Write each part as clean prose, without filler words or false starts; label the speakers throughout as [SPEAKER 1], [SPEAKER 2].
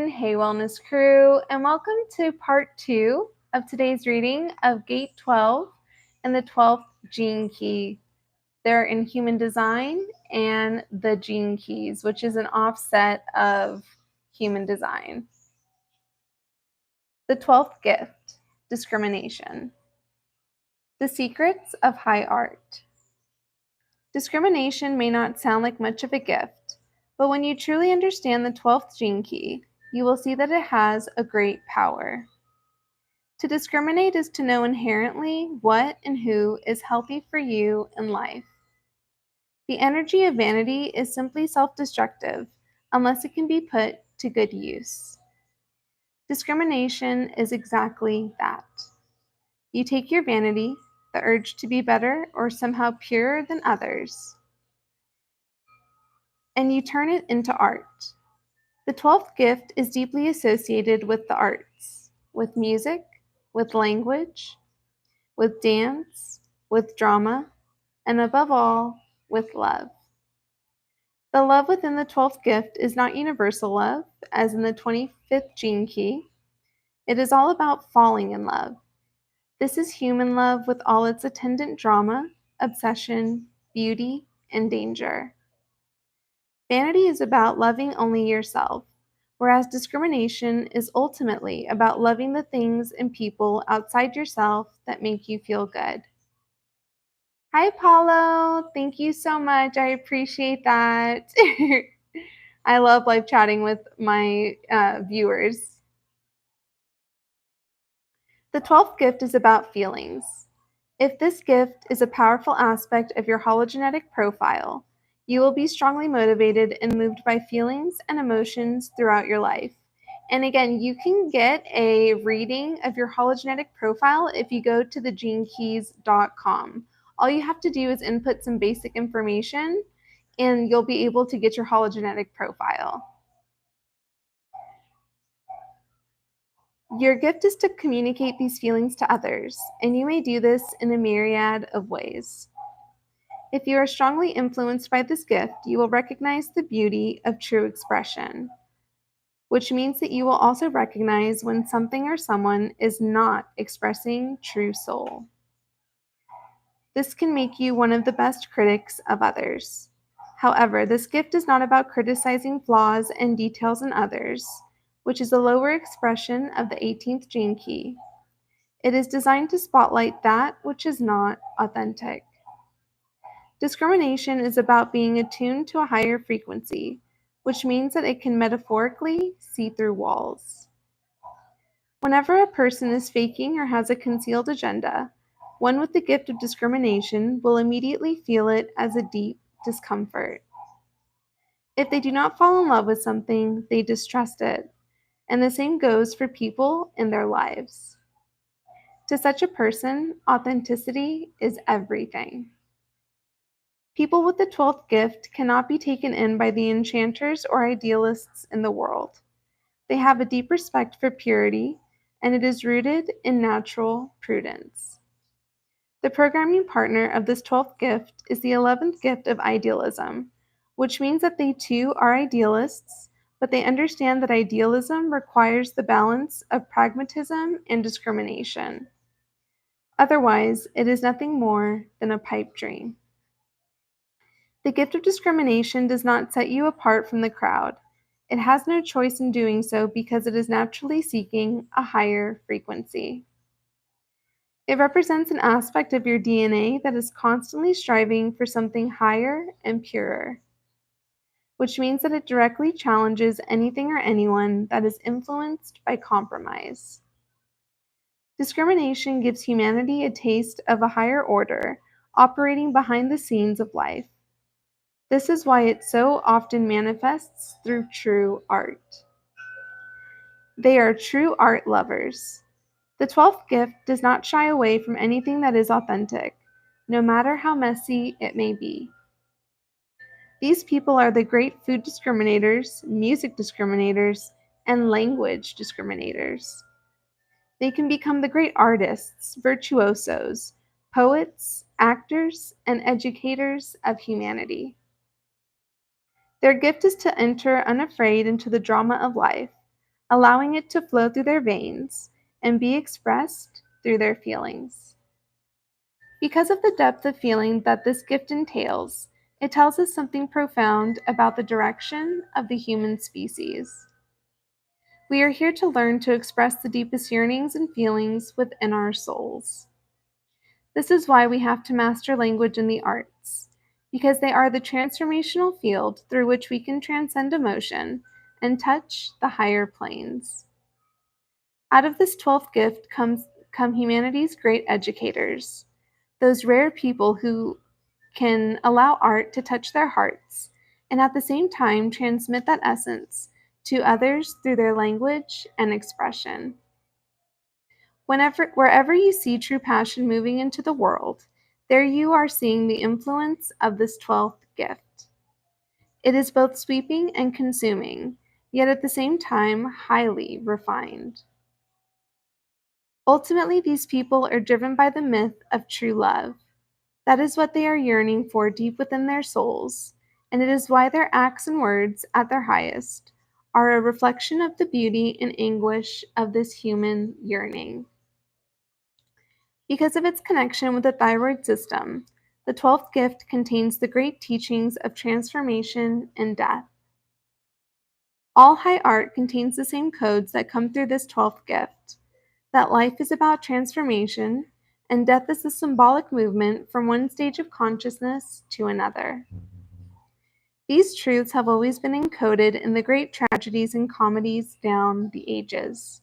[SPEAKER 1] everyone. Hey, Wellness Crew, and welcome to part 2 of today's reading of Gate 12 and the 12th Gene Key. They're in Human Design and the Gene Keys, which is an offset of Human Design. The 12th gift, discrimination. The secrets of high art. Discrimination may not sound like much of a gift, but when you truly understand the 12th Gene Key, you will see that it has a great power. To discriminate is to know inherently what and who is healthy for you in life. The energy of vanity is simply self-destructive unless it can be put to good use. Discrimination is exactly that. You take your vanity, the urge to be better or somehow purer than others, and you turn it into art. The 12th gift is deeply associated with the arts, with music, with language, with dance, with drama, and above all, with love. The love within the 12th gift is not universal love, as in the 25th Gene Key. It is all about falling in love. This is human love with all its attendant drama, obsession, beauty, and danger. Vanity is about loving only yourself, whereas discrimination is ultimately about loving the things and people outside yourself that make you feel good. Hi, Paulo. Thank you so much. I appreciate that. I love live chatting with my viewers. The 12th gift is about feelings. If this gift is a powerful aspect of your hologenetic profile, you will be strongly motivated and moved by feelings and emotions throughout your life. And again, you can get a reading of your hologenetic profile if you go to thegenekeys.com. All you have to do is input some basic information and you'll be able to get your hologenetic profile. Your gift is to communicate these feelings to others, and you may do this in a myriad of ways. If you are strongly influenced by this gift, you will recognize the beauty of true expression, which means that you will also recognize when something or someone is not expressing true soul. This can make you one of the best critics of others. However, this gift is not about criticizing flaws and details in others, which is a lower expression of the 18th Gene Key. It is designed to spotlight that which is not authentic. Discrimination is about being attuned to a higher frequency, which means that it can metaphorically see through walls. Whenever a person is faking or has a concealed agenda, one with the gift of discrimination will immediately feel it as a deep discomfort. If they do not fall in love with something, they distrust it, and the same goes for people in their lives. To such a person, authenticity is everything. People with the 12th gift cannot be taken in by the enchanters or idealists in the world. They have a deep respect for purity, and it is rooted in natural prudence. The programming partner of this 12th gift is the 11th gift of idealism, which means that they too are idealists, but they understand that idealism requires the balance of pragmatism and discrimination. Otherwise, it is nothing more than a pipe dream. The gift of discrimination does not set you apart from the crowd. It has no choice in doing so because it is naturally seeking a higher frequency. It represents an aspect of your DNA that is constantly striving for something higher and purer, which means that it directly challenges anything or anyone that is influenced by compromise. Discrimination gives humanity a taste of a higher order operating behind the scenes of life. This is why it so often manifests through true art. They are true art lovers. The 12th gift does not shy away from anything that is authentic, no matter how messy it may be. These people are the great food discriminators, music discriminators, and language discriminators. They can become the great artists, virtuosos, poets, actors, and educators of humanity. Their gift is to enter unafraid into the drama of life, allowing it to flow through their veins and be expressed through their feelings. Because of the depth of feeling that this gift entails, it tells us something profound about the direction of the human species. We are here to learn to express the deepest yearnings and feelings within our souls. This is why we have to master language and the arts, because they are the transformational field through which we can transcend emotion and touch the higher planes. Out of this 12th gift come humanity's great educators, those rare people who can allow art to touch their hearts and at the same time transmit that essence to others through their language and expression. Wherever you see true passion moving into the world, there you are seeing the influence of this 12th gift. It is both sweeping and consuming, yet at the same time highly refined. Ultimately, these people are driven by the myth of true love. That is what they are yearning for deep within their souls, and it is why their acts and words, at their highest, are a reflection of the beauty and anguish of this human yearning. Because of its connection with the thyroid system, the 12th gift contains the great teachings of transformation and death. All high art contains the same codes that come through this 12th gift, that life is about transformation, and death is the symbolic movement from one stage of consciousness to another. These truths have always been encoded in the great tragedies and comedies down the ages.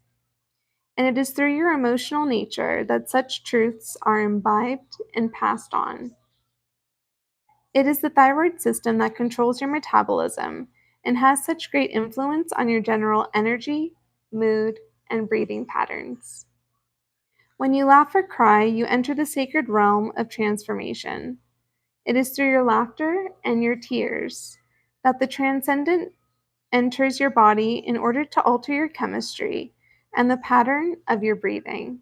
[SPEAKER 1] And it is through your emotional nature that such truths are imbibed and passed on. It is the thyroid system that controls your metabolism and has such great influence on your general energy, mood, and breathing patterns. When you laugh or cry, you enter the sacred realm of transformation. It is through your laughter and your tears that the transcendent enters your body in order to alter your chemistry and the pattern of your breathing.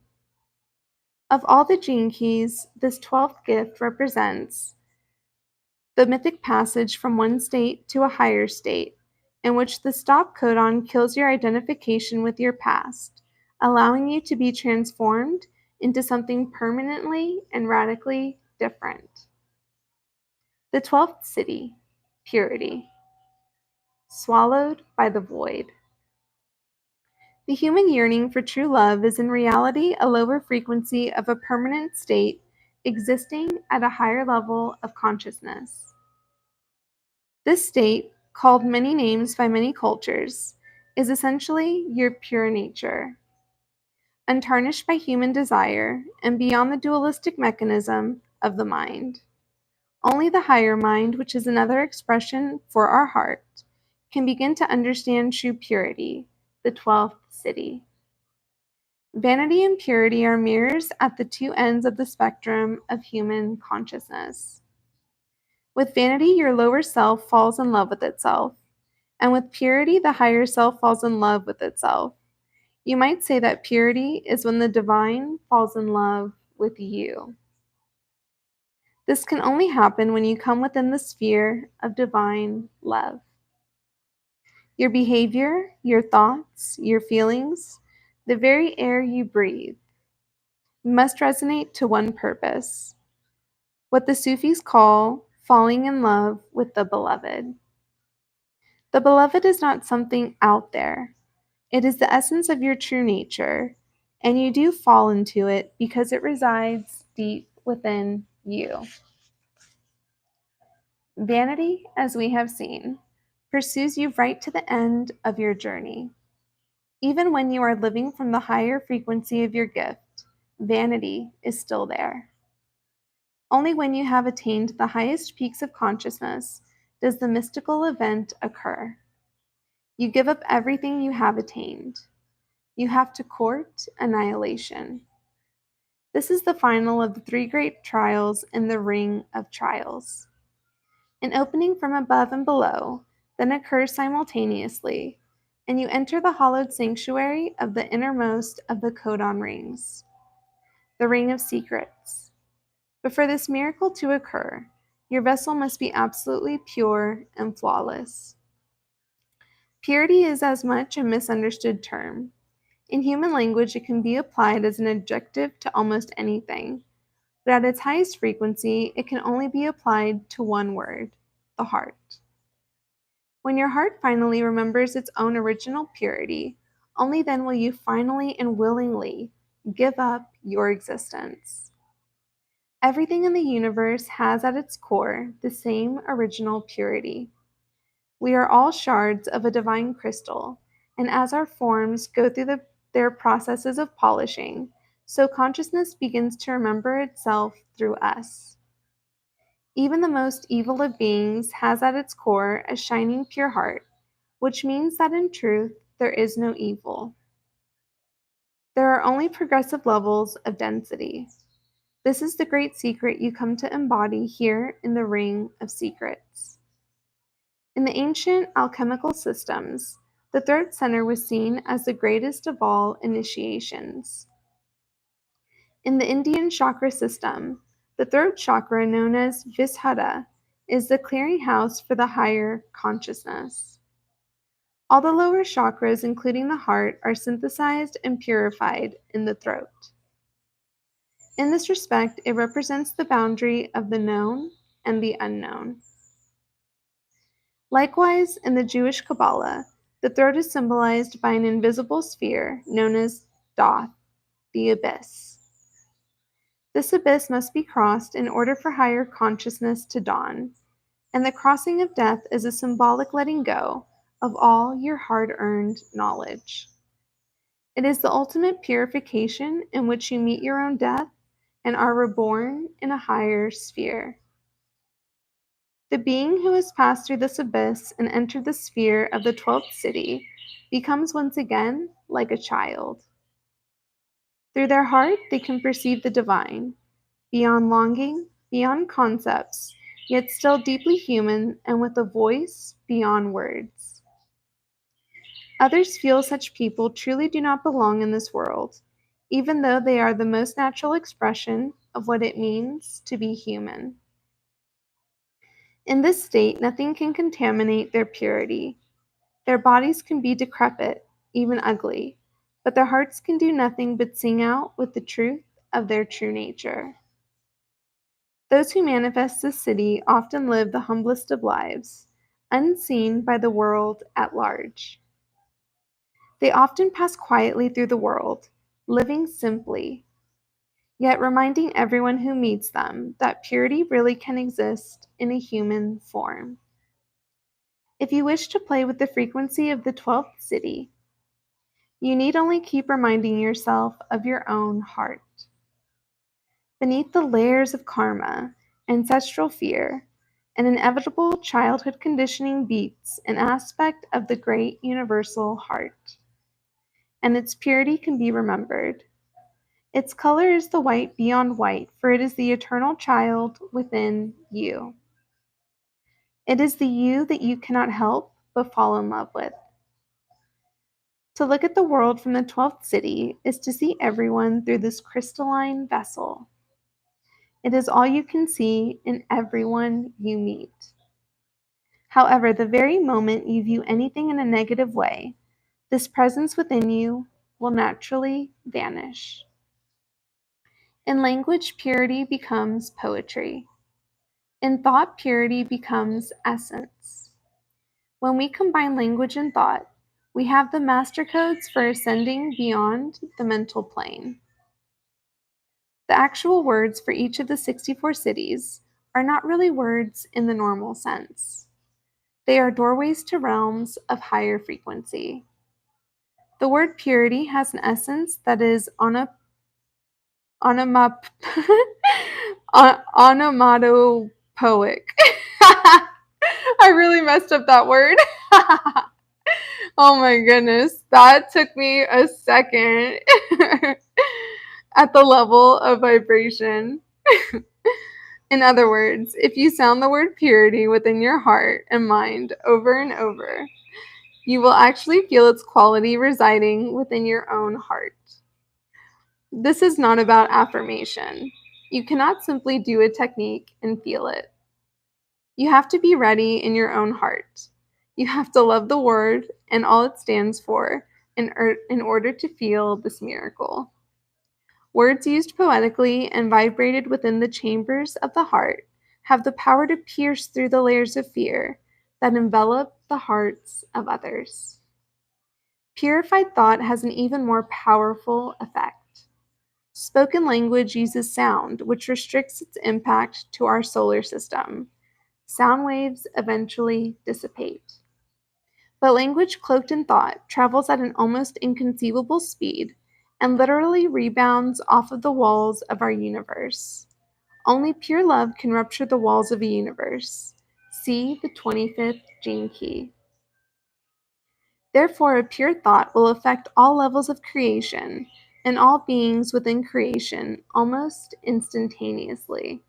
[SPEAKER 1] Of all the gene keys, this 12th gift represents the mythic passage from one state to a higher state, in which the stop codon kills your identification with your past, allowing you to be transformed into something permanently and radically different. The 12th city, purity, swallowed by the void. The human yearning for true love is in reality a lower frequency of a permanent state existing at a higher level of consciousness. This state, called many names by many cultures, is essentially your pure nature, untarnished by human desire and beyond the dualistic mechanism of the mind. Only the higher mind, which is another expression for our heart, can begin to understand true purity, the 12th city. Vanity and purity are mirrors at the two ends of the spectrum of human consciousness. With vanity, your lower self falls in love with itself, and with purity, the higher self falls in love with itself. You might say that purity is when the divine falls in love with you. This can only happen when you come within the sphere of divine love. Your behavior, your thoughts, your feelings, the very air you breathe, must resonate to one purpose, what the Sufis call falling in love with the beloved. The beloved is not something out there. It is the essence of your true nature, and you do fall into it because it resides deep within you. Vanity, as we have seen, pursues you right to the end of your journey. Even when you are living from the higher frequency of your gift, vanity is still there. Only when you have attained the highest peaks of consciousness does the mystical event occur. You give up everything you have attained. You have to court annihilation. This is the final of the three great trials in the ring of trials. An opening from above and below then occurs simultaneously, and you enter the hallowed sanctuary of the innermost of the codon rings, the ring of secrets. But for this miracle to occur, your vessel must be absolutely pure and flawless. Purity is as much a misunderstood term. In human language, it can be applied as an adjective to almost anything, but at its highest frequency, it can only be applied to one word: the heart. When your heart finally remembers its own original purity, only then will you finally and willingly give up your existence. Everything in the universe has at its core the same original purity. We are all shards of a divine crystal, and as our forms go through their processes of polishing, so consciousness begins to remember itself through us. Even the most evil of beings has at its core a shining pure heart, which means that in truth there is no evil. There are only progressive levels of density. This is the great secret you come to embody here in the Ring of Secrets. In the ancient alchemical systems, the throat center was seen as the greatest of all initiations. In the Indian chakra system, the throat chakra, known as Vishuddha, is the clearinghouse for the higher consciousness. All the lower chakras, including the heart, are synthesized and purified in the throat. In this respect, it represents the boundary of the known and the unknown. Likewise, in the Jewish Kabbalah, the throat is symbolized by an invisible sphere known as Thoth, the abyss. This abyss must be crossed in order for higher consciousness to dawn, and the crossing of death is a symbolic letting go of all your hard-earned knowledge. It is the ultimate purification in which you meet your own death and are reborn in a higher sphere. The being who has passed through this abyss and entered the sphere of the 12th city becomes once again like a child. Through their heart, they can perceive the divine, beyond longing, beyond concepts, yet still deeply human and with a voice beyond words. Others feel such people truly do not belong in this world, even though they are the most natural expression of what it means to be human. In this state, nothing can contaminate their purity. Their bodies can be decrepit, even ugly, but their hearts can do nothing but sing out with the truth of their true nature. Those who manifest this city often live the humblest of lives, unseen by the world at large. They often pass quietly through the world, living simply, yet reminding everyone who meets them that purity really can exist in a human form. If you wish to play with the frequency of the 12th city, you need only keep reminding yourself of your own heart. Beneath the layers of karma, ancestral fear, and inevitable childhood conditioning beats an aspect of the great universal heart, and its purity can be remembered. Its color is the white beyond white, for it is the eternal child within you. It is the you that you cannot help but fall in love with. To look at the world from the 12th city is to see everyone through this crystalline vessel. It is all you can see in everyone you meet. However, the very moment you view anything in a negative way, this presence within you will naturally vanish. In language, purity becomes poetry. In thought, purity becomes essence. When we combine language and thought, we have the master codes for ascending beyond the mental plane. The actual words for each of the 64 cities are not really words in the normal sense. They are doorways to realms of higher frequency. The word purity has an essence that is onomatopoeic. I really messed up that word. Oh my goodness, that took me a second at the level of vibration. In other words, if you sound the word purity within your heart and mind over and over, you will actually feel its quality residing within your own heart. This is not about affirmation. You cannot simply do a technique and feel it. You have to be ready in your own heart. You have to love the word and all it stands for in order to feel this miracle. Words used poetically and vibrated within the chambers of the heart have the power to pierce through the layers of fear that envelop the hearts of others. Purified thought has an even more powerful effect. Spoken language uses sound, which restricts its impact to our solar system. Sound waves eventually dissipate. But language cloaked in thought travels at an almost inconceivable speed and literally rebounds off of the walls of our universe. Only pure love can rupture the walls of a universe. See the 25th gene key. Therefore, a pure thought will affect all levels of creation and all beings within creation almost instantaneously.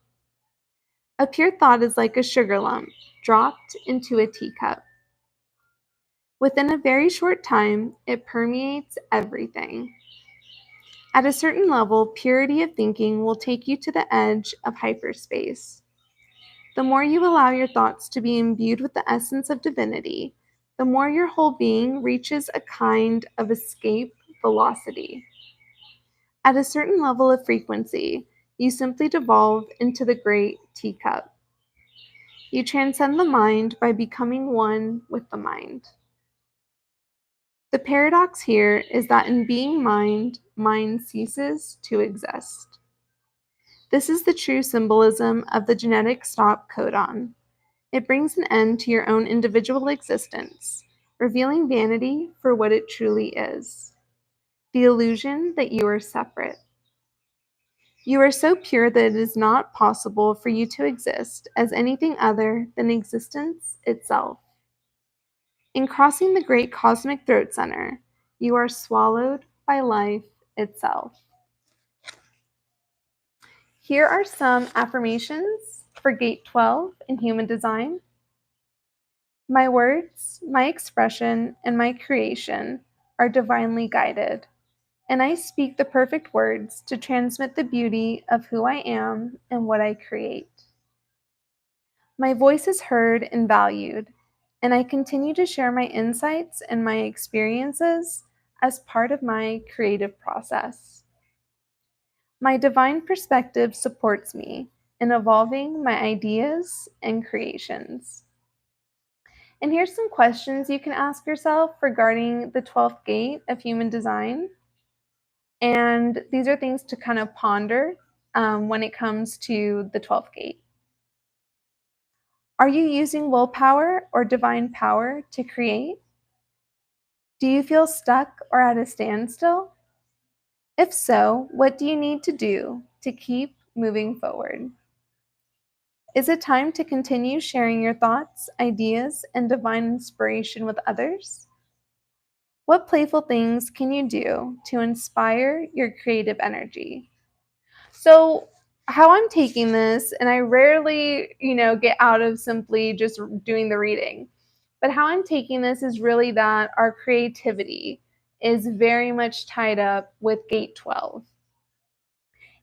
[SPEAKER 1] A pure thought is like a sugar lump dropped into a teacup. Within a very short time, it permeates everything. At a certain level, purity of thinking will take you to the edge of hyperspace. The more you allow your thoughts to be imbued with the essence of divinity, the more your whole being reaches a kind of escape velocity. At a certain level of frequency, you simply devolve into the great teacup. You transcend the mind by becoming one with the mind. The paradox here is that in being mind, mind ceases to exist. This is the true symbolism of the genetic stop codon. It brings an end to your own individual existence, revealing vanity for what it truly is, the illusion that you are separate. You are so pure that it is not possible for you to exist as anything other than existence itself. In crossing the great cosmic throat center, you are swallowed by life itself. Here are some affirmations for Gate 12 in Human Design. My words, my expression, and my creation are divinely guided, and I speak the perfect words to transmit the beauty of who I am and what I create. My voice is heard and valued, and I continue to share my insights and my experiences as part of my creative process. My divine perspective supports me in evolving my ideas and creations. And here's some questions you can ask yourself regarding the 12th gate of human design. And these are things to kind of ponder when it comes to the 12th gate. Are you using willpower or divine power to create? Do you feel stuck or at a standstill? If so, what do you need to do to keep moving forward? Is it time to continue sharing your thoughts, ideas, and divine inspiration with others? What playful things can you do to inspire your creative energy? So, how I'm taking this, and I rarely, get out of simply just doing the reading, but how I'm taking this is really that our creativity is very much tied up with Gate 12.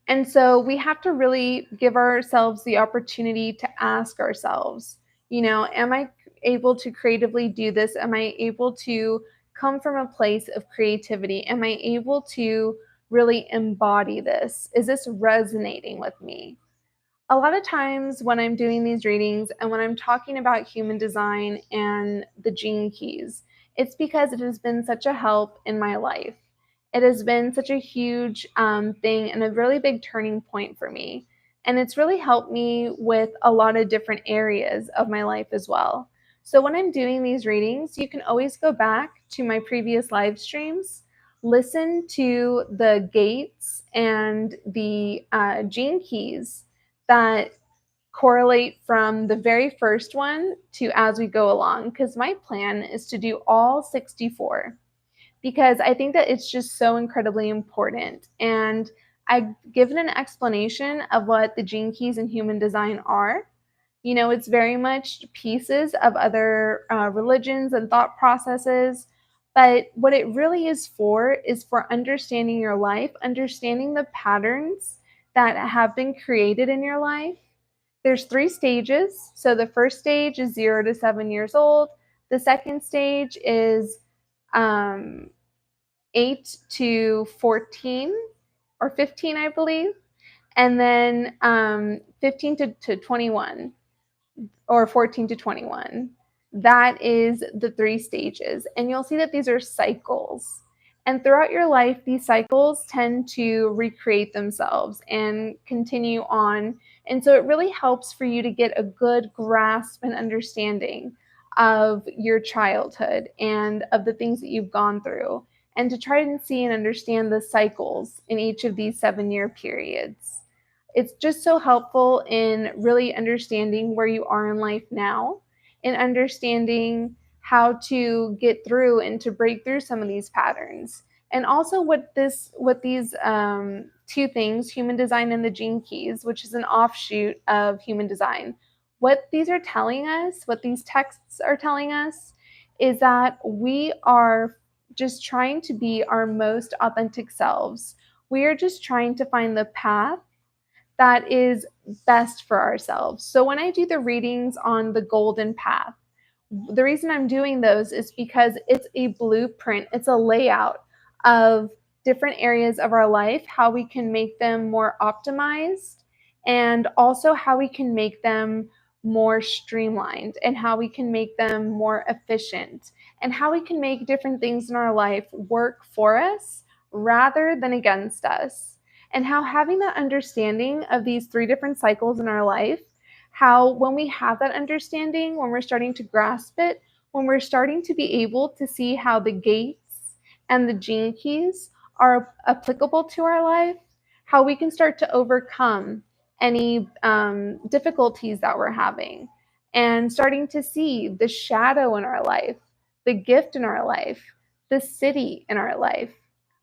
[SPEAKER 1] And so we have to really give ourselves the opportunity to ask ourselves, am I able to creatively do this? Am I able to come from a place of creativity? Am I able to really embody this? Is this resonating with me? A lot of times when I'm doing these readings and when I'm talking about human design and the gene keys, it's because it has been such a help in my life. It has been such a huge thing and a really big turning point for me. And it's really helped me with a lot of different areas of my life as well. So when I'm doing these readings, you can always go back to my previous live streams, listen to the gates and the gene keys that correlate from the very first one to as we go along, because my plan is to do all 64 because I think that it's just so incredibly important. And I've given an explanation of what the gene keys in human design are. It's very much pieces of other religions and thought processes. But what it really is for understanding your life, understanding the patterns that have been created in your life. There's 3 stages. So the first stage is 0 to 7 years old. The second stage is 8 to 14 or 15, I believe. And then 15 to 21 or 14 to 21. That is the 3 stages. And you'll see that these are cycles. And throughout your life, these cycles tend to recreate themselves and continue on. And so it really helps for you to get a good grasp and understanding of your childhood and of the things that you've gone through, and to try and see and understand the cycles in each of these 7-year periods. It's just so helpful in really understanding where you are in life now, and understanding how to get through and to break through some of these patterns. And also what these two things, human design and the gene keys, which is an offshoot of human design, what these are telling us, what these texts are telling us, is that we are just trying to be our most authentic selves. We are just trying to find the path that is best for ourselves. So when I do the readings on the golden path, the reason I'm doing those is because it's a blueprint, it's a layout of different areas of our life, how we can make them more optimized, and also how we can make them more streamlined, and how we can make them more efficient, and how we can make different things in our life work for us rather than against us. And how having that understanding of these 3 different cycles in our life, how when we have that understanding, when we're starting to grasp it, when we're starting to be able to see how the gates and the gene keys are applicable to our life, how we can start to overcome any difficulties that we're having, and starting to see the shadow in our life, the gift in our life, the city in our life.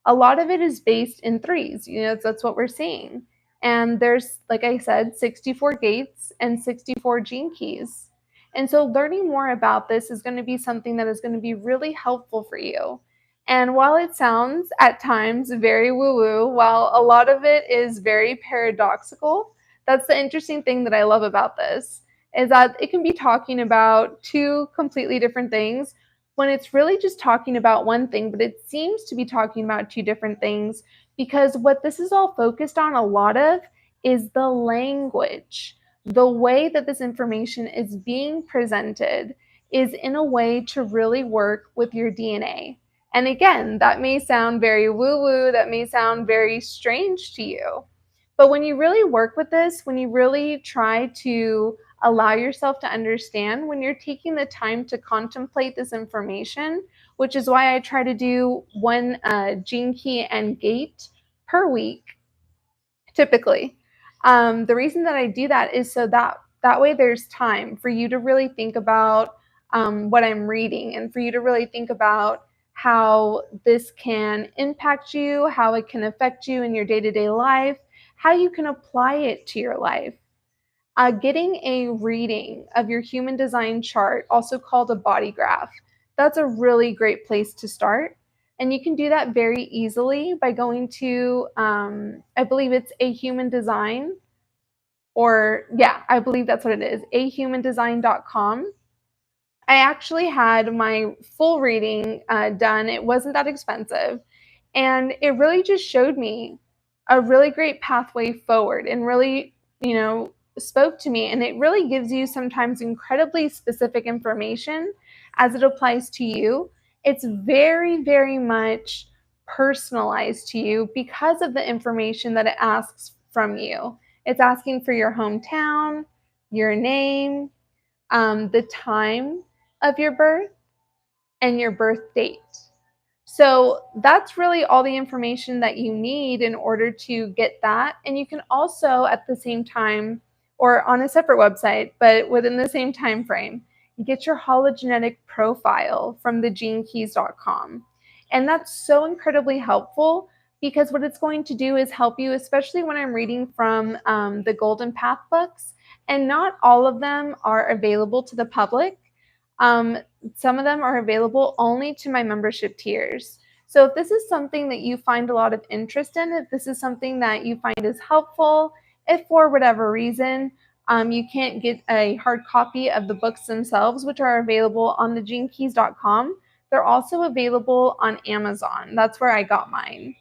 [SPEAKER 1] A lot of it is based in threes. That's what we're seeing. And there's, like I said, 64 gates and 64 gene keys. And so learning more about this is going to be something that is going to be really helpful for you. And while it sounds at times very woo-woo, while a lot of it is very paradoxical, that's the interesting thing that I love about this, is that it can be talking about 2 completely different things when it's really just talking about one thing, but it seems to be talking about 2 different things, because what this is all focused on a lot of is the language. The way that this information is being presented is in a way to really work with your DNA. And again, that may sound very woo-woo, that may sound very strange to you. But when you really work with this, when you really try to allow yourself to understand, when you're taking the time to contemplate this information, which is why I try to do one gene key and gate per week, typically. The reason that I do that is so that way there's time for you to really think about what I'm reading, and for you to really think about how this can impact you, how it can affect you in your day-to-day life, how you can apply it to your life. Getting a reading of your human design chart, also called a body graph, that's a really great place to start. And you can do that very easily by going to, I believe it's A Human Design, or yeah, I believe that's what it is, ahumandesign.com. I actually had my full reading done. It wasn't that expensive. And it really just showed me a really great pathway forward, and really, spoke to me. And it really gives you sometimes incredibly specific information as it applies to you. It's very, very much personalized to you because of the information that it asks from you. It's asking for your hometown, your name, the time of your birth, and your birth date. So that's really all the information that you need in order to get that. And you can also, at the same time, or on a separate website, but within the same time frame, get your hologenetic profile from thegenekeys.com. And that's so incredibly helpful, because what it's going to do is help you, especially when I'm reading from the Golden Path books. And not all of them are available to the public. Some of them are available only to my membership tiers. So if this is something that you find a lot of interest in, if this is something that you find is helpful, if for whatever reason You can't get a hard copy of the books themselves, which are available on the genekeys.com. They're also available on Amazon. That's where I got mine.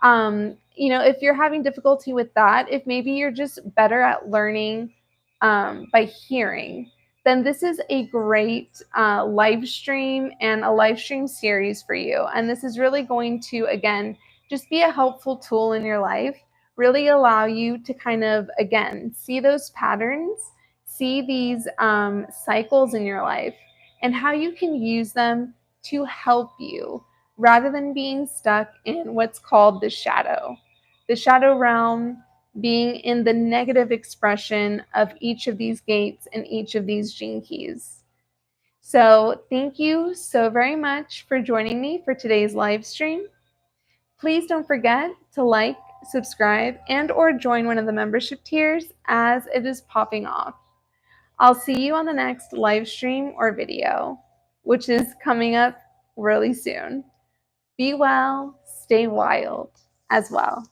[SPEAKER 1] If you're having difficulty with that, if maybe you're just better at learning by hearing, then this is a great live stream and a live stream series for you. And this is really going to, again, just be a helpful tool in your life, really allow you to kind of, again, see those patterns, see these cycles in your life, and how you can use them to help you rather than being stuck in what's called the shadow realm, being in the negative expression of each of these gates and each of these gene keys. So thank you so very much for joining me for today's live stream. Please don't forget to like, subscribe, and or join one of the membership tiers as it is popping off. I'll see you on the next live stream or video, which is coming up really soon. Be well, stay wild as well.